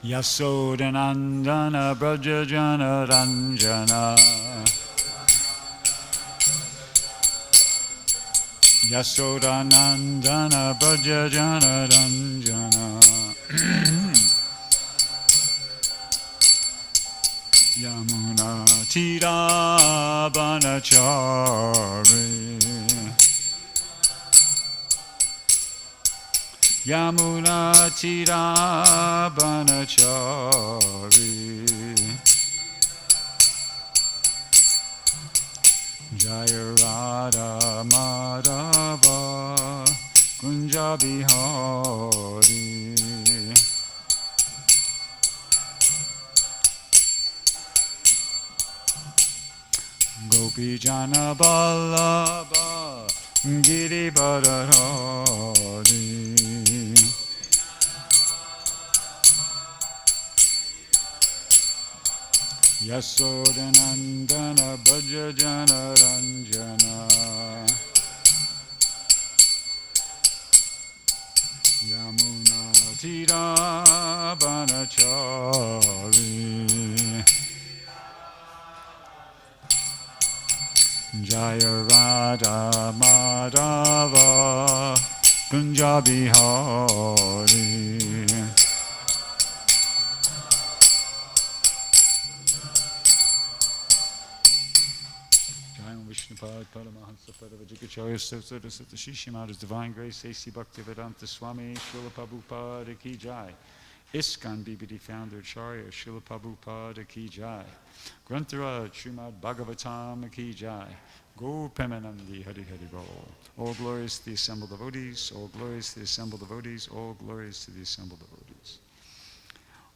Yasodanandana Brajajana Ranjana Yasodanandana Brajajana Ranjana Yamuna Tira Banachari Yamuna Tira Banachari Jaya Radha Madhava Kunja Bihari Gopi Jana Vallabha Girivardhari Yasodanandana Brajajana Ranjana Yamuna Tira Banachari Jaya Radha Madhava Kunja Bihari Vishnupad Paramahansa Paravajikacharya Sutta Shishimada's Divine Grace A.C. Bhaktivedanta Swami Srila Prabhupada Ki Jai ISKCON BBD Founder Acharya Srila Prabhupada Ki Jai Granthara Srimad Bhagavatam Ki Jai Go Pemanandi Hari Hari Bol. All glories to the assembled devotees, all glories to the assembled devotees, all glories to the assembled devotees.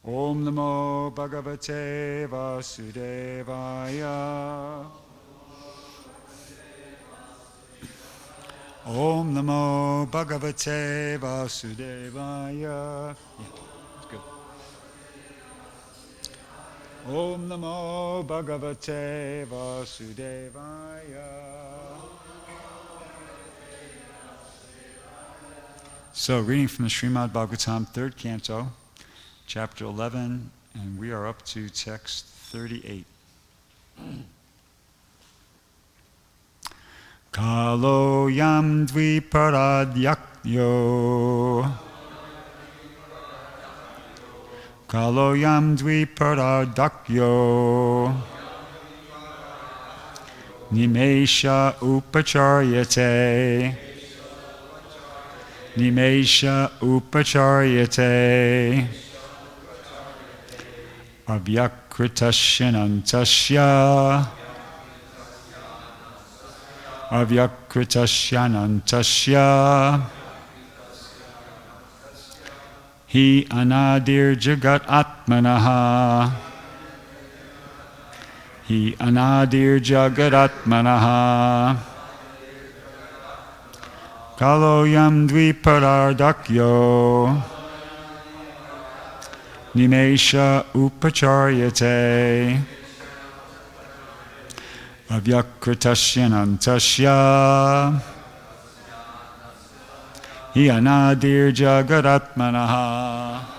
Om Namo Bhagavate Vasudevaya Om Namo Bhagavate Vasudevaya. Yeah, it's good. Om Namo Bhagavate Vasudevaya. So, reading from the Srimad Bhagavatam, 3rd Canto, Chapter 11, and we are up to text 38. Kalo yam dviparadhyakyo Kalo yam dviparadhyakyo Nimesha upacharyate Nimesha upacharyate Avyakritasyanantasya Avyakritasyanantasya Hi anadir jagat atmanaha Hi anadir jagat atmanaha Kalo yam dviparardakyo Nimesha upacharyate Avyakritasyanantasya Hi anadir jagaratmanaha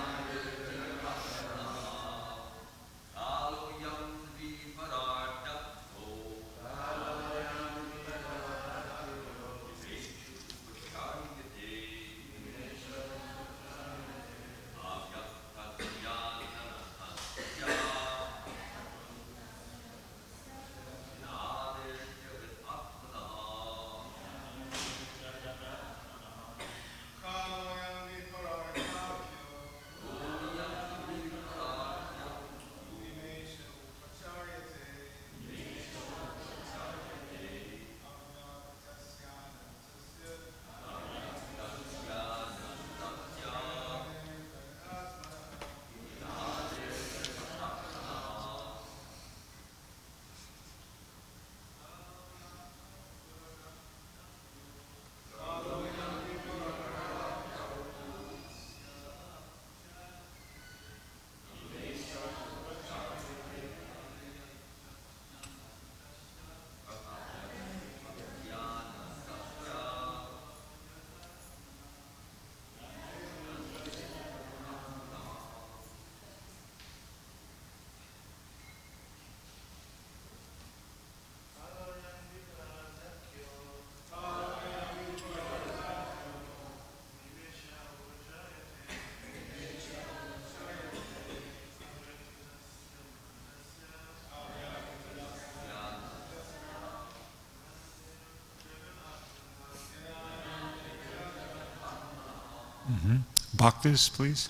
Bhaktas, please.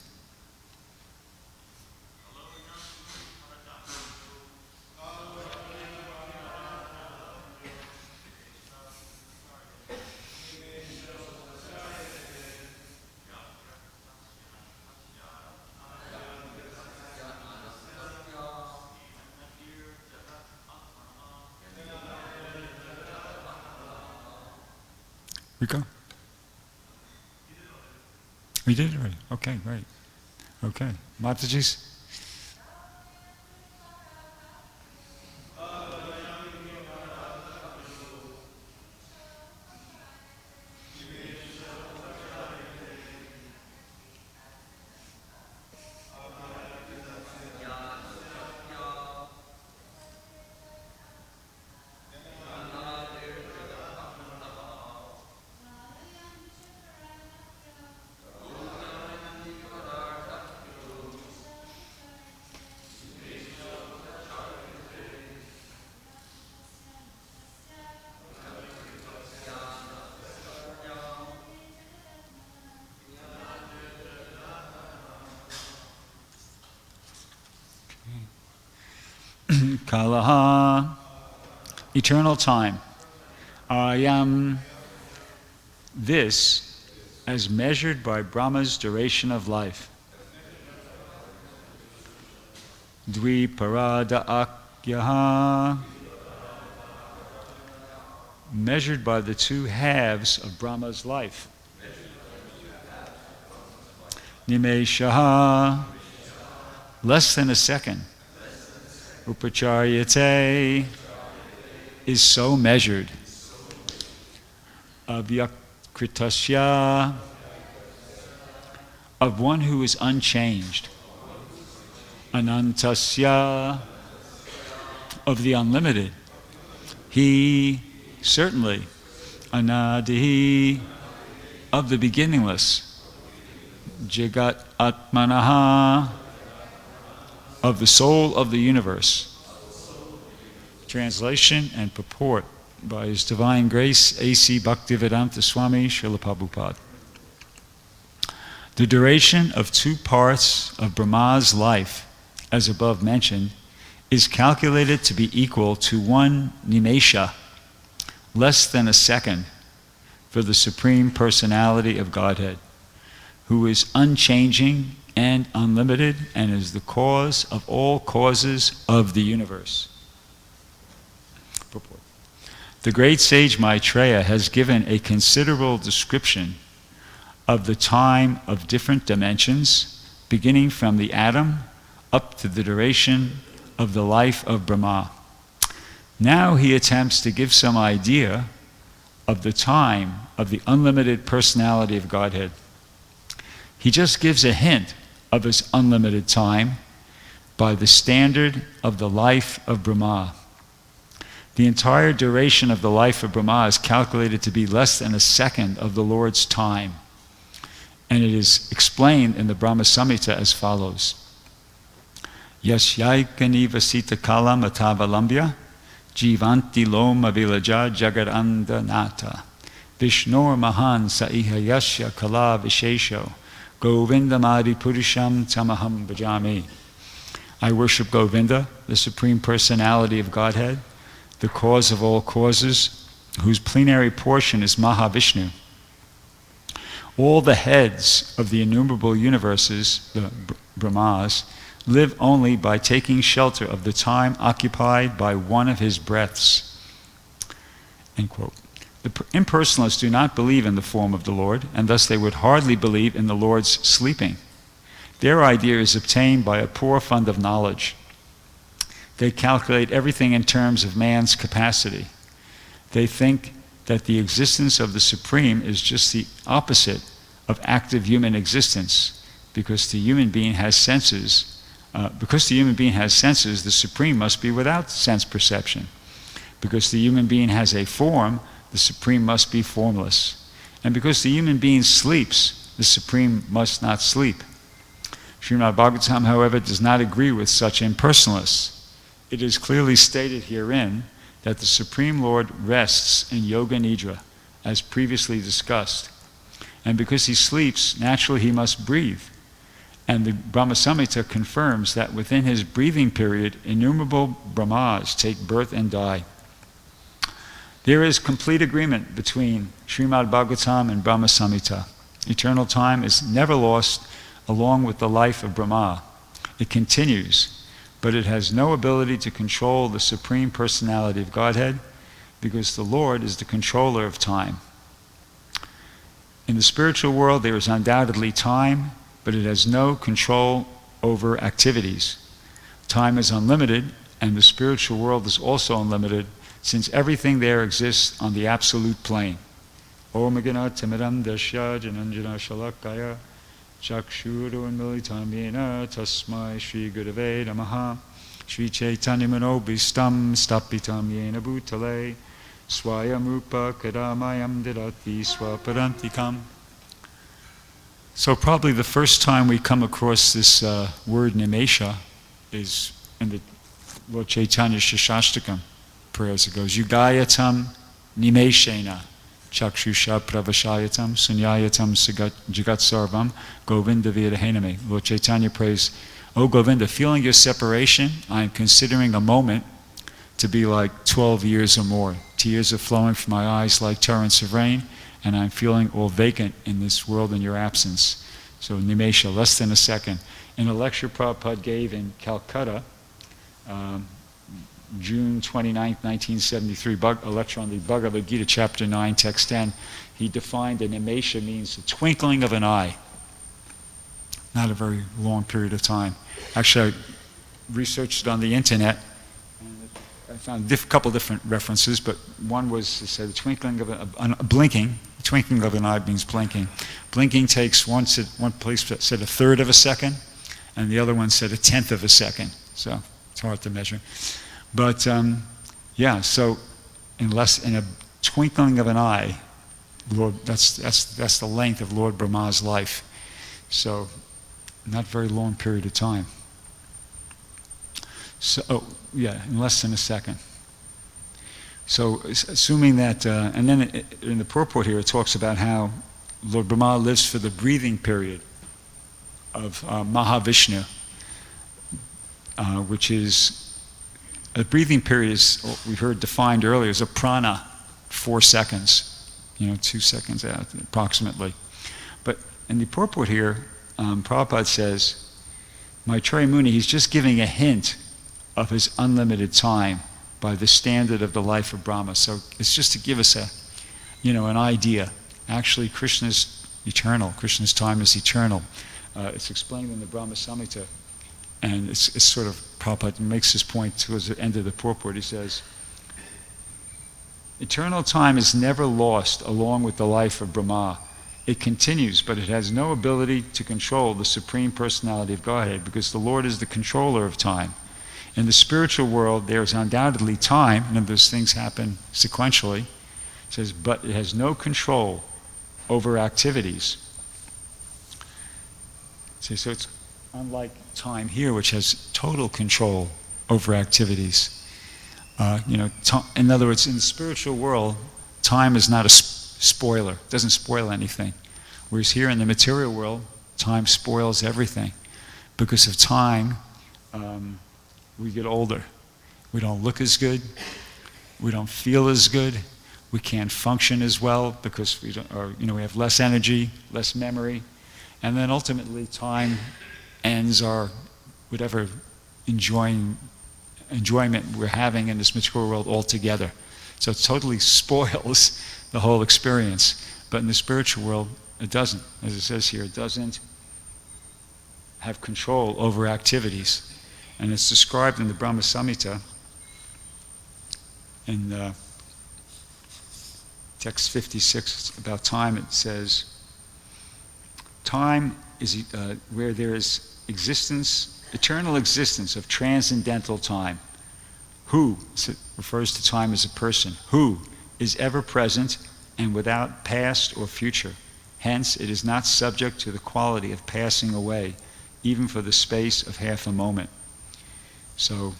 Rico? We did it already. Okay, great. Okay. Mataji's? Kalaha, eternal time. I am this as measured by Brahma's duration of life. Dviparada akyaha, measured by the two halves of Brahma's life. Nimeshaha, less than a second. Upacharyate is so measured. Avyakritasya, of one who is unchanged. Anantasya, of the unlimited. He, certainly. Anadihi, of the beginningless. Jagat Atmanaha, of the soul of the universe. Translation and purport by His Divine Grace, A.C. Bhaktivedanta Swami Srila Prabhupada. The duration of two parts of Brahma's life, as above mentioned, is calculated to be equal to one nimesha, less than a second, for the Supreme Personality of Godhead, who is unchanging and unlimited, and is the cause of all causes of the universe. Purport. The great sage Maitreya has given a considerable description of the time of different dimensions, beginning from the atom up to the duration of the life of Brahma. Now he attempts to give some idea of the time of the unlimited personality of Godhead. He just gives a hint of his unlimited time by the standard of the life of Brahma. The entire duration of the life of Brahma is calculated to be less than a second of the Lord's time. And it is explained in the Brahma Samhita as follows. Yasyaikani vasita kalam atavalambya jivanti loma vilaja jagadandanata Vishnor mahan saiha yasya kala vishesho Govindamadi Purusham Tamaham Bhajami. I worship Govinda, the Supreme Personality of Godhead, the cause of all causes, whose plenary portion is Mahavishnu. All the heads of the innumerable universes, the Brahmas, live only by taking shelter of the time occupied by one of his breaths. End quote. The impersonalists do not believe in the form of the Lord, and thus they would hardly believe in the Lord's sleeping. Their idea is obtained by a poor fund of knowledge. They calculate everything in terms of man's capacity. They think that the existence of the Supreme is just the opposite of active human existence, because the human being has senses. Because the human being has senses, the Supreme must be without sense perception. Because the human being has a form, the Supreme must be formless. And because the human being sleeps, the Supreme must not sleep. Srimad Bhagavatam, however, does not agree with such impersonalists. It is clearly stated herein that the Supreme Lord rests in Yoga Nidra, as previously discussed. And because he sleeps, naturally he must breathe. And the Brahma Samhita confirms that within his breathing period, innumerable Brahmas take birth and die. There is complete agreement between Srimad Bhagavatam and Brahma Samhita. Eternal time is never lost along with the life of Brahma. It continues, but it has no ability to control the Supreme Personality of Godhead because the Lord is the controller of time. In the spiritual world, there is undoubtedly time, but it has no control over activities. Time is unlimited, and the spiritual world is also unlimited, since everything there exists on the absolute plane. Om Gana Timiram Dasya Jananjana Shalakaya Chakshuru Militam Yena Tasmai Shri Gurave Namaha Shri Chaitanya Manobhistam Stapitam Yena Bhutale Swayam Rupa Kadamayam Didati Swaparantikam. So probably the first time we come across this word Nimesha is in the Lord Chaitanya Shashastakam prayers. It goes, Yugayatam Nimeshena Chakshusha Pravashayatam Sunyayatam Jagat Sarvam Govinda Virahename. Lord Chaitanya prays, O Govinda, feeling your separation, I am considering a moment to be like 12 years or more. Tears are flowing from my eyes like torrents of rain, and I'm feeling all vacant in this world in your absence. So Nimesha, less than a second. In a lecture Prabhupada gave in Calcutta, June 29, 1973, a lecture on the Bhagavad Gita, chapter 9, text 10, he defined that Nimesha means the twinkling of an eye. Not a very long period of time. Actually, I researched it on the internet, and I found a couple different references, but one was to say the twinkling of a blinking. Twinkling of an eye means blinking. Blinking takes one place said a third of a second, and the other one said a tenth of a second. So it's hard to measure. But yeah, so in a twinkling of an eye, Lord, that's the length of Lord Brahma's life. So not very long period of time. So in less than a second. So assuming that, and then in the purport here it talks about how Lord Brahma lives for the breathing period of Mahavishnu, which is, a breathing period is, we heard defined earlier, as a prana, 4 seconds, 2 seconds out approximately. But in the purport here, Prabhupada says, Maitreya Muni, he's just giving a hint of his unlimited time by the standard of the life of Brahma. So it's just to give us an idea. Actually, Krishna's eternal. Krishna's time is eternal. It's explained in the Brahma Samhita, and it's sort of, Prabhupada makes this point towards the end of the purport. He says, eternal time is never lost along with the life of Brahma. It continues, but it has no ability to control the Supreme Personality of Godhead, because the Lord is the controller of time. In the spiritual world, there is undoubtedly time, and those things happen sequentially. It says, but it has no control over activities. So it's unlike time here, which has total control over activities. In other words, in the spiritual world, time is not a spoiler. It doesn't spoil anything. Whereas here in the material world, time spoils everything. Because of time, we get older. We don't look as good. We don't feel as good. We can't function as well because we have less energy, less memory, and then ultimately time ends our whatever enjoyment we're having in this material world altogether. So it totally spoils the whole experience. But in the spiritual world, it doesn't. As it says here, it doesn't have control over activities. And it's described in the Brahma Samhita in text 56 about time. It says, time is where there is existence, eternal existence of transcendental time. Who, so it refers to time as a person, who is ever present and without past or future. Hence, it is not subject to the quality of passing away, even for the space of half a moment. So,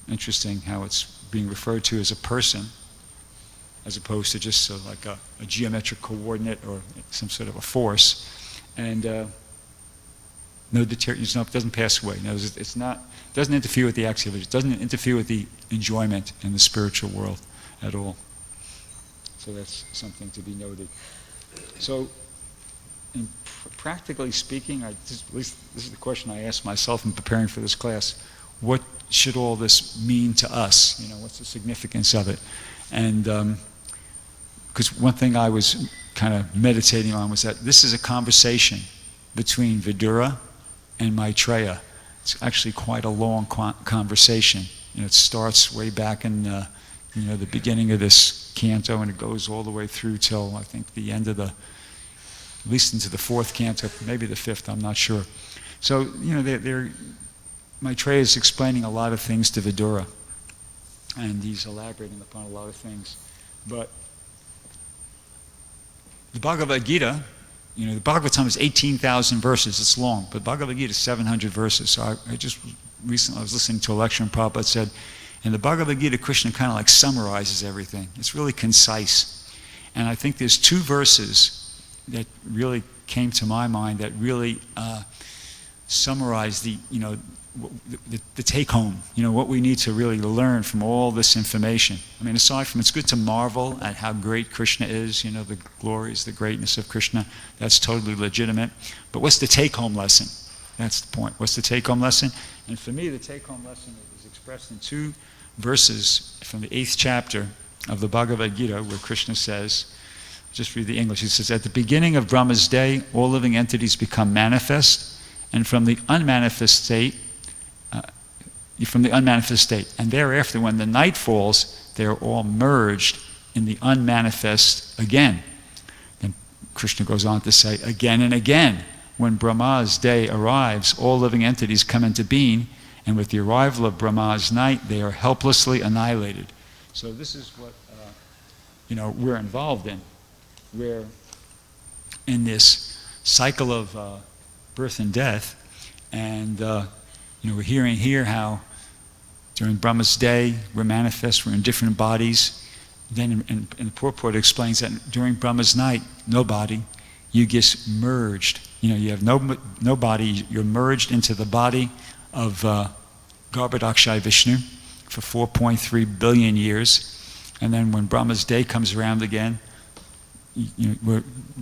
interesting how it's being referred to as a person. as opposed to just like a geometric coordinate or some sort of a force. And it doesn't pass away. No, it doesn't interfere with the activity. It doesn't interfere with the enjoyment in the spiritual world at all. So that's something to be noted. So, practically speaking, at least this is the question I asked myself in preparing for this class: what should all this mean to us? What's the significance of it? And because one thing I was kind of meditating on was that this is a conversation between Vidura and Maitreya. It's actually quite a long conversation. It starts way back in the beginning of this canto, and it goes all the way through till I think the end of at least into the fourth canto, maybe the fifth, I'm not sure. So, Maitreya is explaining a lot of things to Vidura, and he's elaborating upon a lot of things. But the Bhagavad Gita, the Bhagavatam is 18,000 verses. It's long, but Bhagavad Gita is 700 verses. So I just recently, I was listening to a lecture and Prabhupada said, in the Bhagavad Gita, Krishna kind of like summarizes everything. It's really concise. And I think there's two verses that really came to my mind that really summarize the take home, what we need to really learn from all this information. I mean, aside from it's good to marvel at how great Krishna is, the glories, the greatness of Krishna, that's totally legitimate. But what's the take home lesson? That's the point. What's the take home lesson? And for me, the take home lesson is expressed in two verses from the 8th chapter of the Bhagavad Gita, where Krishna says, just read the English, he says, at the beginning of Brahma's day, all living entities become manifest, and from the unmanifest state, and thereafter, when the night falls, they are all merged in the unmanifest again. Then Krishna goes on to say, again and again, when Brahma's day arrives, all living entities come into being, and with the arrival of Brahma's night, they are helplessly annihilated. So this is what we're involved in. We're in this cycle of birth and death, and we're hearing here how during Brahma's day we're manifest, we're in different bodies. Then in the purport it explains that during Brahma's night, no body, you get merged. You have no body, you're merged into the body of Garbhodakshai Vishnu for 4.3 billion years. And then when Brahma's day comes around again,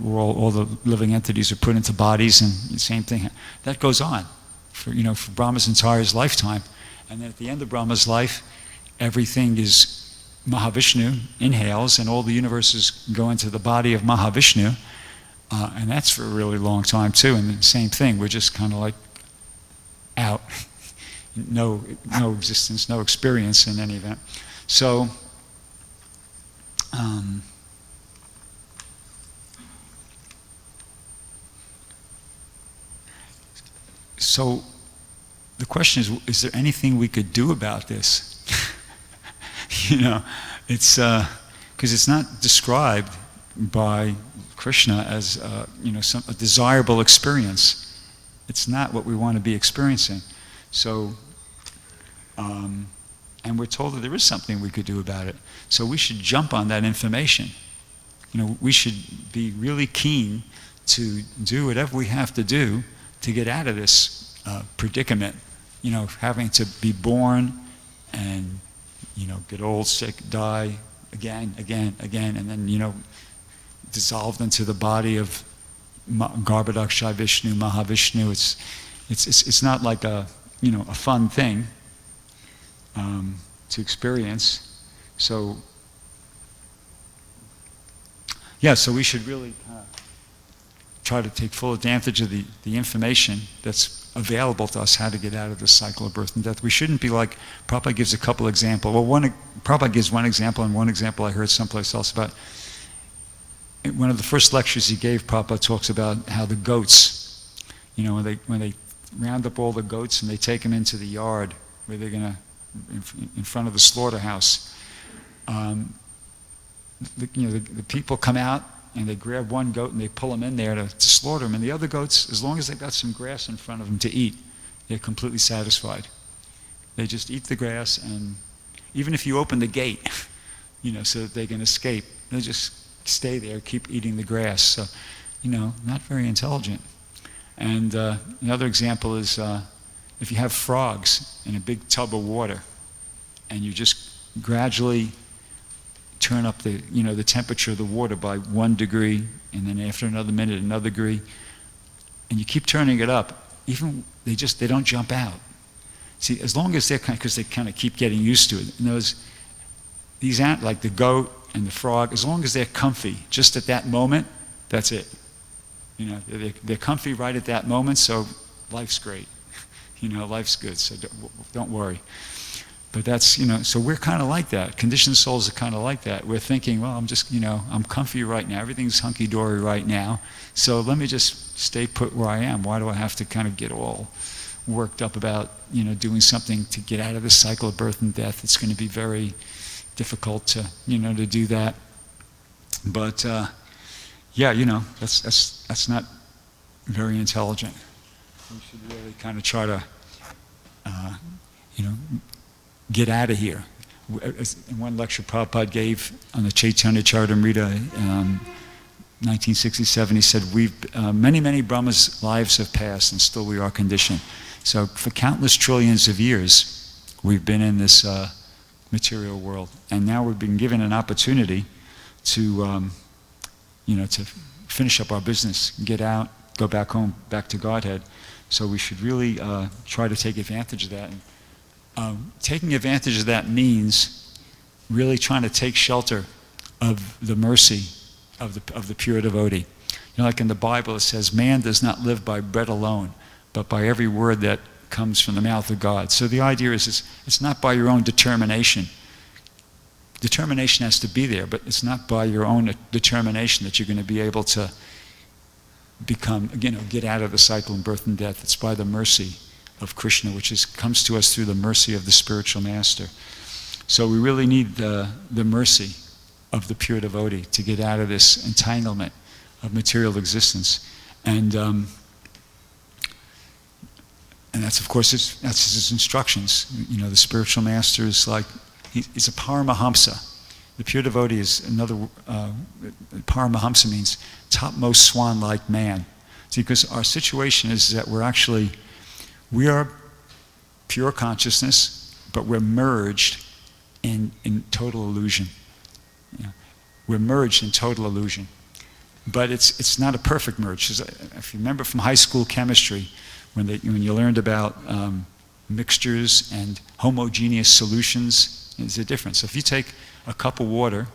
all the living entities are put into bodies, and the same thing. That goes on for Brahma's entire lifetime. And then at the end of Brahma's life, everything is Mahavishnu inhales, and all the universes go into the body of Mahavishnu. And that's for a really long time too. And the same thing, we're just kind of like out. No existence, no experience in any event. So, so the question is there anything we could do about this? It's because it's not described by Krishna as a desirable experience. It's not what we want to be experiencing. So, and we're told that there is something we could do about it. So we should jump on that information. We should be really keen to do whatever we have to do to get out of this predicament. Having to be born and get old, sick, die again, and then dissolved into the body of Garbhodakshai Vishnu, Mahavishnu. It's not like a fun thing to experience. So so we should really try to take full advantage of the information that's available to us, how to get out of this cycle of birth and death. We shouldn't be like, Prabhupada gives a couple examples. Well, Prabhupada gives one example, and one example I heard someplace else about. In one of the first lectures he gave, Prabhupada talks about how the goats, when they round up all the goats and they take them into the yard where they're going to, in front of the slaughterhouse, the people come out and they grab one goat and they pull him in there to slaughter him. And the other goats, as long as they've got some grass in front of them to eat, they're completely satisfied. They just eat the grass, and even if you open the gate, so that they can escape, They'll just stay there, keep eating the grass. So, not very intelligent. And another example is if you have frogs in a big tub of water, and you just gradually turn up the temperature of the water by 1 degree, and then after another minute, another degree, and you keep turning it up, even they don't jump out. See, as long as because they kind of keep getting used to it. And these ants, like the goat and the frog, as long as they're comfy, just at that moment, that's it. They're comfy right at that moment, so life's great. Life's good, so don't worry. But that's, so we're kind of like that. Conditioned souls are kind of like that. We're thinking, well, I'm just, I'm comfy right now. Everything's hunky-dory right now. So let me just stay put where I am. Why do I have to kind of get all worked up about, doing something to get out of this cycle of birth and death? It's going to be very difficult to, to do that. But, that's not very intelligent. We should really kind of try to, get out of here. In one lecture Prabhupada gave on the Chaitanya Charitamrita, 1967, he said, many, many Brahmas' lives have passed and still we are conditioned. So for countless trillions of years, we've been in this material world. And now we've been given an opportunity to, to finish up our business, get out, go back home, back to Godhead. So we should really try to take advantage of that. And, taking advantage of that means really trying to take shelter of the mercy of the pure devotee. Like in the Bible it says, man does not live by bread alone, but by every word that comes from the mouth of God. So the idea is it's not by your own determination. Determination has to be there, but it's not by your own determination that you're going to be able to become, get out of the cycle of birth and death. It's by the mercy of Krishna, which comes to us through the mercy of the spiritual master. So we really need the mercy of the pure devotee to get out of this entanglement of material existence. And that's, of course, that's his instructions. The spiritual master is like, he's a Paramahamsa. The pure devotee is another, Paramahamsa means topmost swan-like man. See, because our situation is that we are pure consciousness, but we're merged in total illusion. We're merged in total illusion. But it's not a perfect merge. If you remember from high school chemistry, when you learned about mixtures and homogeneous solutions, there's a difference. If you take a cup of water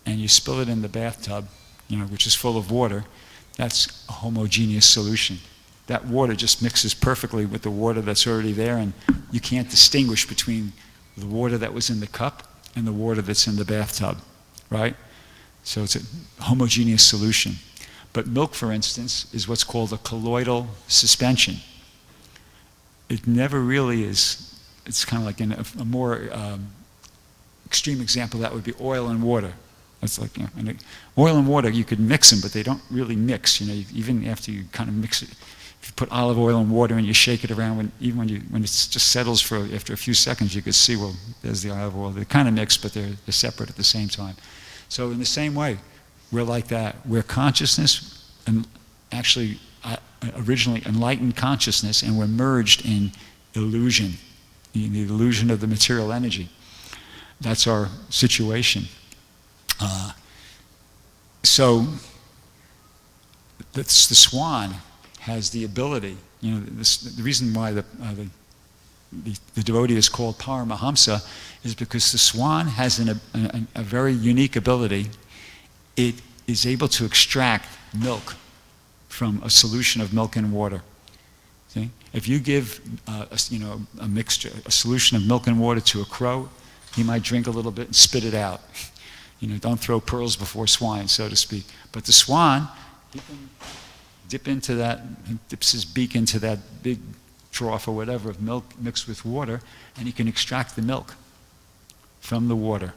and you spill it in the bathtub, which is full of water, that's a homogeneous solution. That water just mixes perfectly with the water that's already there, and you can't distinguish between the water that was in the cup and the water that's in the bathtub, right? So it's a homogeneous solution. But milk, for instance, is what's called a colloidal suspension. It never really is. It's kind of like in a more extreme example, that would be oil and water. It's like, oil and water, you could mix them, but they don't really mix. Even after you kind of mix it, if you put olive oil and water and you shake it around, when it just settles after a few seconds, you could see, well, there's the olive oil. They're kind of mixed, but they're separate at the same time. So in the same way, we're like that. We're consciousness, and actually originally enlightened consciousness, and we're merged in illusion, the illusion of the material energy. That's our situation. So the swan has the ability, the reason why the devotee is called Paramahamsa is because the swan has a very unique ability. It is able to extract milk from a solution of milk and water. See? If you give a mixture, a solution of milk and water to a crow, he might drink a little bit and spit it out. Don't throw pearls before swine, so to speak. But the swan, he can dip into that, he dips his beak into that big trough or whatever of milk mixed with water, and he can extract the milk from the water.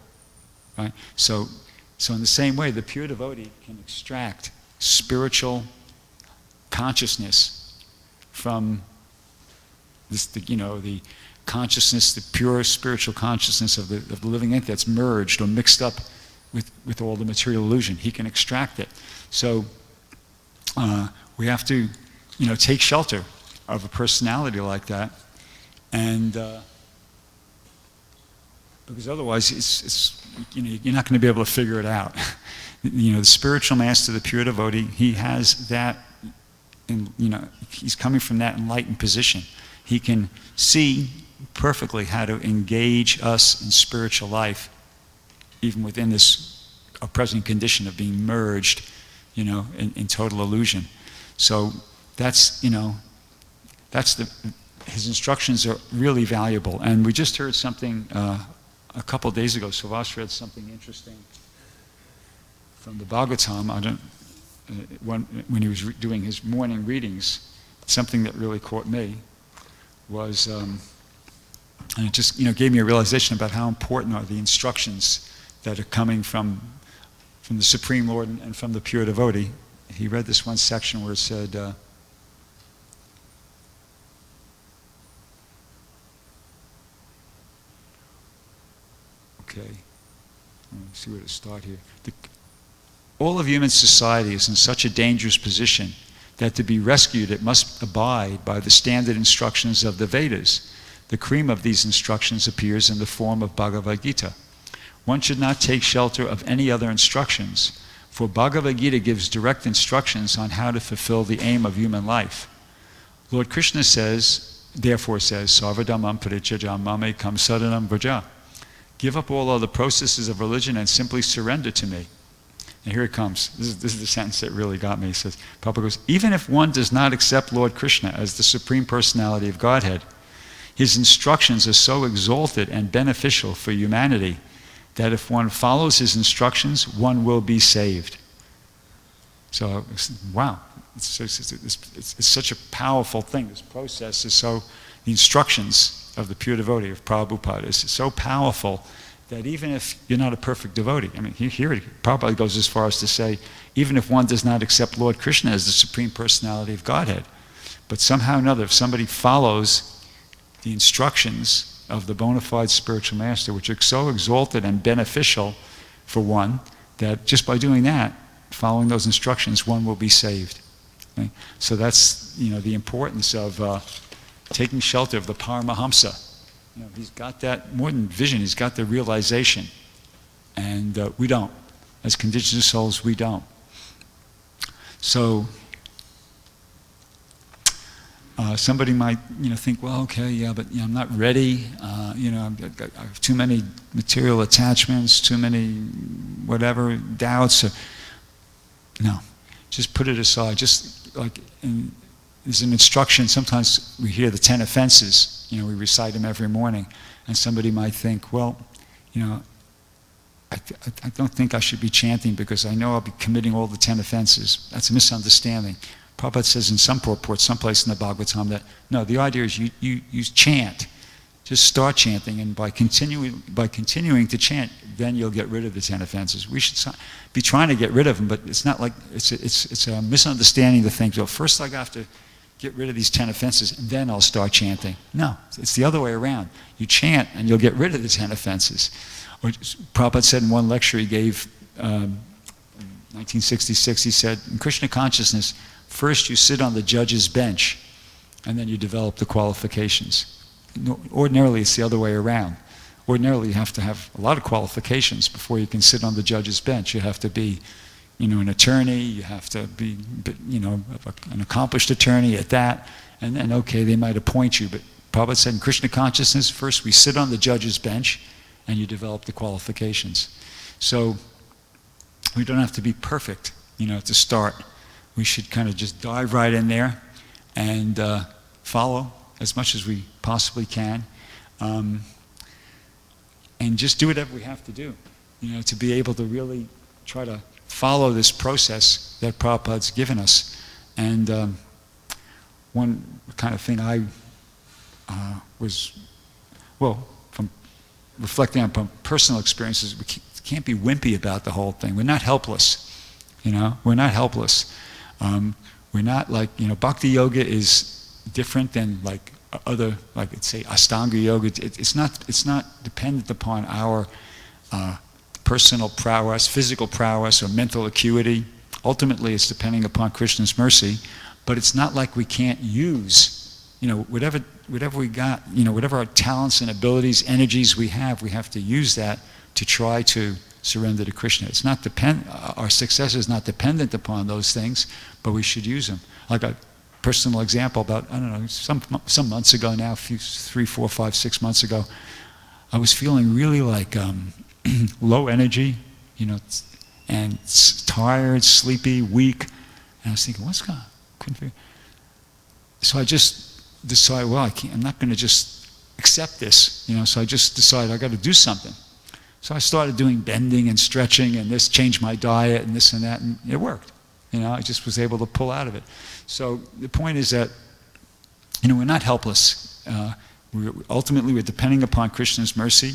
Right? So in the same way, the pure devotee can extract spiritual consciousness from this, the consciousness, the pure spiritual consciousness of the living entity that's merged or mixed up with all the material illusion. He can extract it. So we have to, take shelter of a personality like that, and because otherwise, you're not going to be able to figure it out. The spiritual master, the pure devotee, he has that, he's coming from that enlightened position. He can see perfectly how to engage us in spiritual life, even within this present condition of being merged, in total illusion. So that's his instructions are really valuable. And we just heard something a couple of days ago. Suvash read something interesting from the Bhagavatam. When he was doing his morning readings, something that really caught me was, and it just gave me a realization about how important are the instructions that are coming from the Supreme Lord and from the pure devotee. He read this one section where it said, okay, let me see where to start here. All of human society is in such a dangerous position that to be rescued it must abide by the standard instructions of the Vedas. The cream of these instructions appears in the form of Bhagavad Gita. One should not take shelter of any other instructions, for Bhagavad Gita gives direct instructions on how to fulfill the aim of human life. Lord Krishna therefore says, Sarvadhamam parityajam mamekam saranam vraja. Give up all other processes of religion and simply surrender to me. And here it comes. This is the sentence that really got me. He says, Prabhupada goes, even if one does not accept Lord Krishna as the Supreme Personality of Godhead, his instructions are so exalted and beneficial for humanity that if one follows his instructions, one will be saved. So, wow, it's such a powerful thing. This process is the instructions of the pure devotee, of Prabhupada, is so powerful that even if you're not a perfect devotee, here Prabhupada goes as far as to say, even if one does not accept Lord Krishna as the Supreme Personality of Godhead, but somehow or another, if somebody follows the instructions of the bona fide spiritual master, which are so exalted and beneficial for one, that just by doing that, following those instructions, one will be saved. Okay? So that's the importance of taking shelter of the Paramahamsa. He's got that more than vision, he's got the realization. And we don't. As conditioned souls, we don't. So somebody might think, well, okay, yeah, but I'm not ready. I have too many material attachments, too many whatever doubts. No, just put it aside. Just like there's an instruction. Sometimes we hear the 10 offenses. We recite them every morning, and somebody might think, well, I don't think I should be chanting because I know I'll be committing all the 10 offenses. That's a misunderstanding. Prabhupada says in some purport, someplace in the Bhagavatam, that no, the idea is you chant. Just start chanting, and by continuing to chant, then you'll get rid of the 10 offenses. We should be trying to get rid of them, but it's not like it's a misunderstanding to think, well, first I have to get rid of these 10 offenses, and then I'll start chanting. No, it's the other way around. You chant, and you'll get rid of the 10 offenses. Or Prabhupada said in one lecture he gave, 1966, he said, in Krishna consciousness, first you sit on the judge's bench, and then you develop the qualifications. Ordinarily, it's the other way around. Ordinarily, you have to have a lot of qualifications before you can sit on the judge's bench. You have to be, an attorney. You have to be, an accomplished attorney at that. And then, okay, they might appoint you. But Prabhupada said in Krishna consciousness, first we sit on the judge's bench, and you develop the qualifications. So we don't have to be perfect, to start. We should kind of just dive right in there and follow as much as we possibly can, and just do whatever we have to do, to be able to really try to follow this process that Prabhupada's given us. And one kind of thing I from reflecting on personal experiences, we can't be wimpy about the whole thing. We're not helpless, We're not helpless. We're not like, Bhakti Yoga is different than like other, like say Ashtanga Yoga. It's not dependent upon our personal prowess, physical prowess, or mental acuity. Ultimately, it's depending upon Krishna's mercy, but it's not like we can't use, whatever we got, whatever our talents and abilities, energies we have to use that to try to surrender to Krishna. It's not our success is not dependent upon those things, but we should use them. Like a personal example, about, I don't know, some months ago now, 3, 4, 5, 6 months ago, I was feeling really like low energy, and tired, sleepy, weak. And I was thinking, what's going on? So I just decided, well, I'm not going to just accept this. So I just decided I got to do something. So I started doing bending and stretching and this, changed my diet and this and that, and it worked. I just was able to pull out of it. So the point is that, we're not helpless. Ultimately, we're depending upon Krishna's mercy.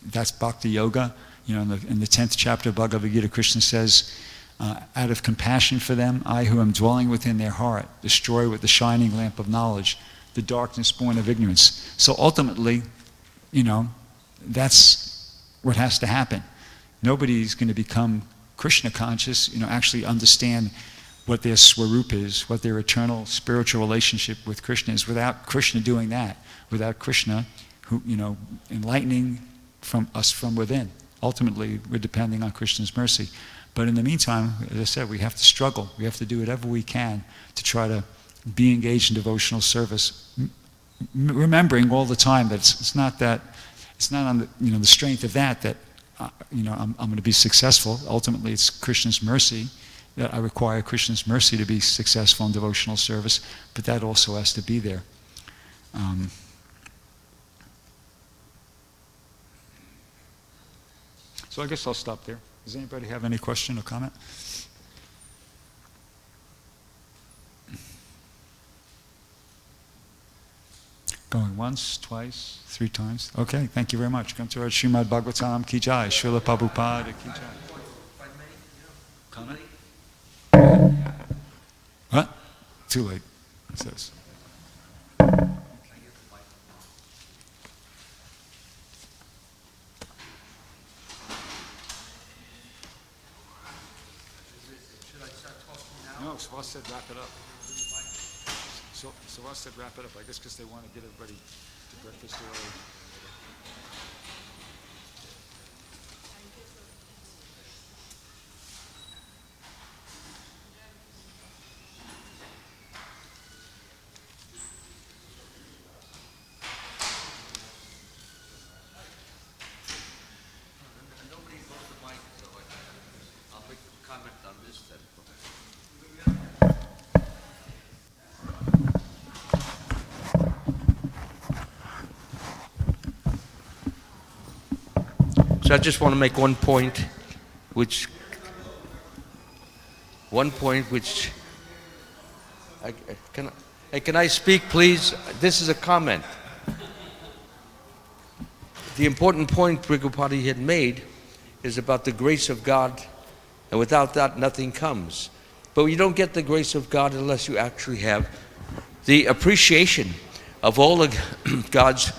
That's bhakti yoga. In the 10th chapter of Bhagavad Gita, Krishna says, out of compassion for them, I who am dwelling within their heart, destroy with the shining lamp of knowledge the darkness born of ignorance. So ultimately, that's what has to happen. Nobody's going to become Krishna conscious, actually understand what their swarup is, what their eternal spiritual relationship with Krishna is, without Krishna doing that, without Krishna, who, enlightening from us from within. Ultimately, we're depending on Krishna's mercy. But in the meantime, as I said, we have to struggle. We have to do whatever we can to try to be engaged in devotional service, remembering all the time that it's not on the strength of that I'm going to be successful. Ultimately, it's Krishna's mercy that I require Krishna's mercy to be successful in devotional service, but that also has to be there. So I guess I'll stop there. Does anybody have any question or comment? Going once, twice, 3 times. Okay, thank you very much. Come to our Srimad Bhagavatam Ki Jai, Srila Prabhupada Ki Jai. Comment? What? Too late, it says. No, Swaz said wrap it up. So Swaz said wrap it up, I guess because they want to get everybody to breakfast early. Nobody holds the mic, so I'll make a comment on this then. So I just want to make one point, which can I speak, please? This is a comment. The important point Bhrgupati had made is about the grace of God, and without that, nothing comes. But you don't get the grace of God unless you actually have the appreciation of all of God's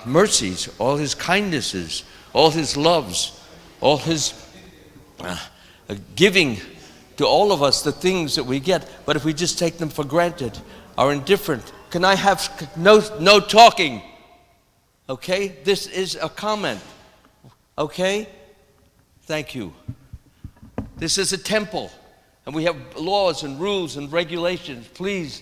mercies, all His kindnesses, all His loves, all His giving to all of us the things that we get. But if we just take them for granted, are indifferent. Can I have no talking? Okay, this is a comment. Okay, thank you. This is a temple, and we have laws and rules and regulations. Please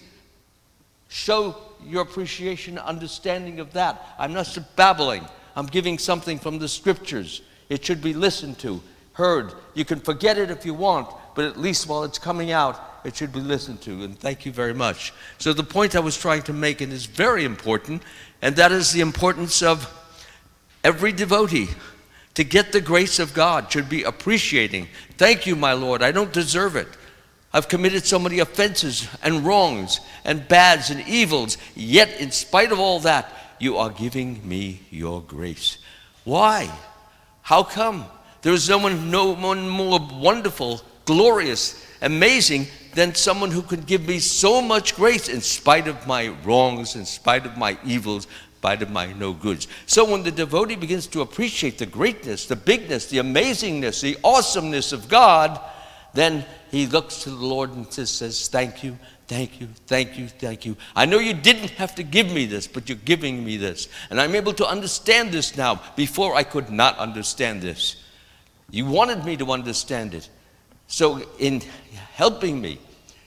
show your appreciation, understanding of that. I'm not just babbling. I'm giving something from the scriptures. It should be listened to, heard. You can forget it if you want, but at least while it's coming out, it should be listened to. And thank you very much. So the point I was trying to make, and is very important, and that is the importance of every devotee to get the grace of God should be appreciating. Thank you, my Lord. I don't deserve it. I've committed so many offenses and wrongs and bads and evils, yet in spite of all that, you are giving me your grace. Why? How come? There is no one more wonderful, glorious, amazing than someone who can give me so much grace in spite of my wrongs, in spite of my evils. spite of my no goods. So when the devotee begins to appreciate the greatness, the bigness, the amazingness, the awesomeness of God, then he looks to the Lord and says, thank you, thank you, thank you, thank you. I know you didn't have to give me this, but you're giving me this. And I'm able to understand this now. Before I could not understand this. You wanted me to understand it. So in helping me,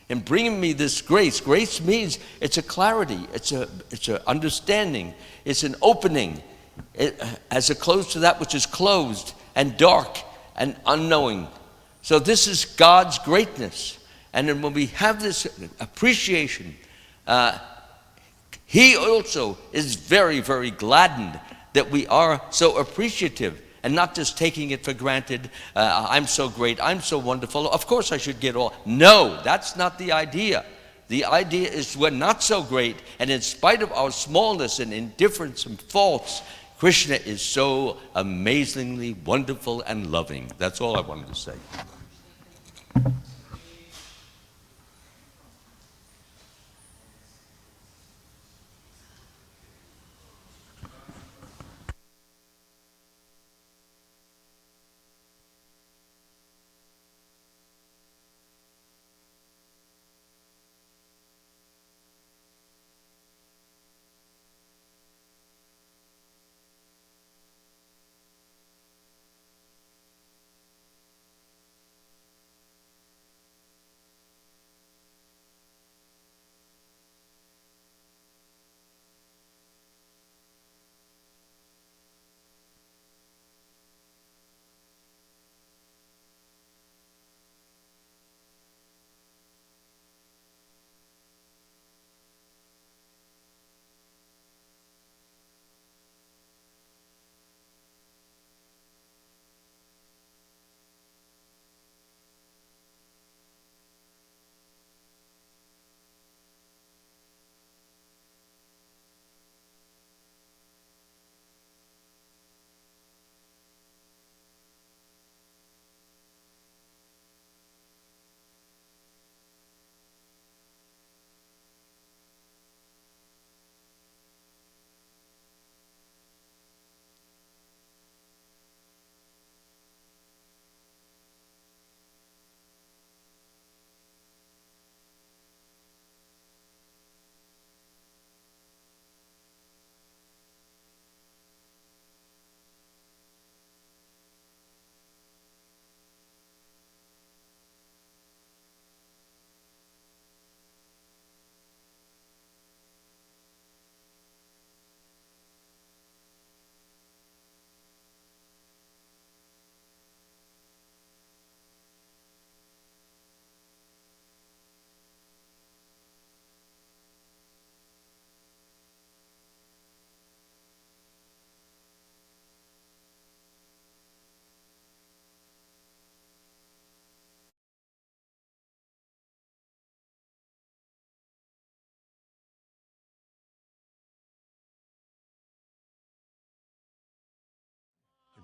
in bringing me this grace, grace means it's a clarity, it's a understanding, it's an opening, as opposed to that which is closed and dark and unknowing. So this is God's greatness. And then when we have this appreciation, he also is very, very gladdened that we are so appreciative and not just taking it for granted. I'm so great, I'm so wonderful, of course I should get all. No, that's not the idea. The idea is we're not so great, and in spite of our smallness and indifference and faults, Krishna is so amazingly wonderful and loving. That's all I wanted to say.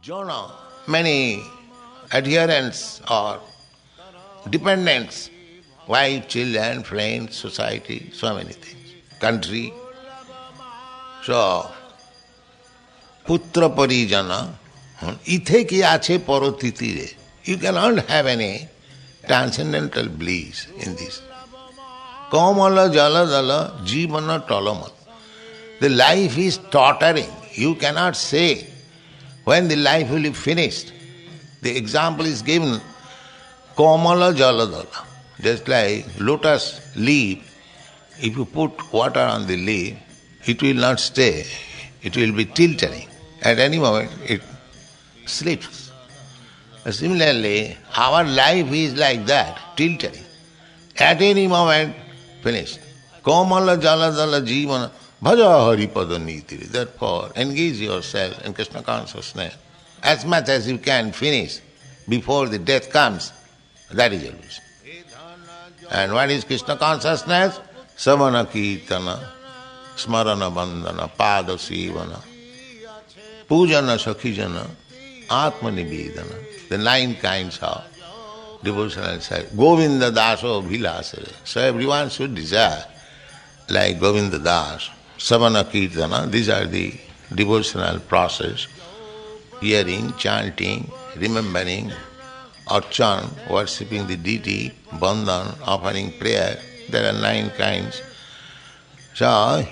Jonah, many adherents or dependents, wife, children, friends, society, so many things, country. So, putra parijana, ithe ki ache parotitire. You cannot have any transcendental bliss in this. Kamala jaladala jivana talamat. The life is tottering. You cannot say when the life will be finished. The example is given, Kamala jaladala. Just like lotus leaf, if you put water on the leaf, it will not stay. It will be tilting. At any moment, it slips. Similarly, our life is like that, tilting. At any moment, finished. Kamala jaladala jivana bhaja haripada nitiri. Therefore, engage yourself in Krishna consciousness as much as you can finish before the death comes. That is your wish. And what is Krishna consciousness? Savana kirtana, smarana bandhana, pada sivana, pujana sakhijana, atma nivedana. The 9 kinds of devotional service. Govinda daso bhilasare. So everyone should desire like Govinda Das, Savana Kirtana, these are the devotional process. Hearing, chanting, remembering, archan, worshipping the deity, bandhan, offering prayer. There are 9 kinds. So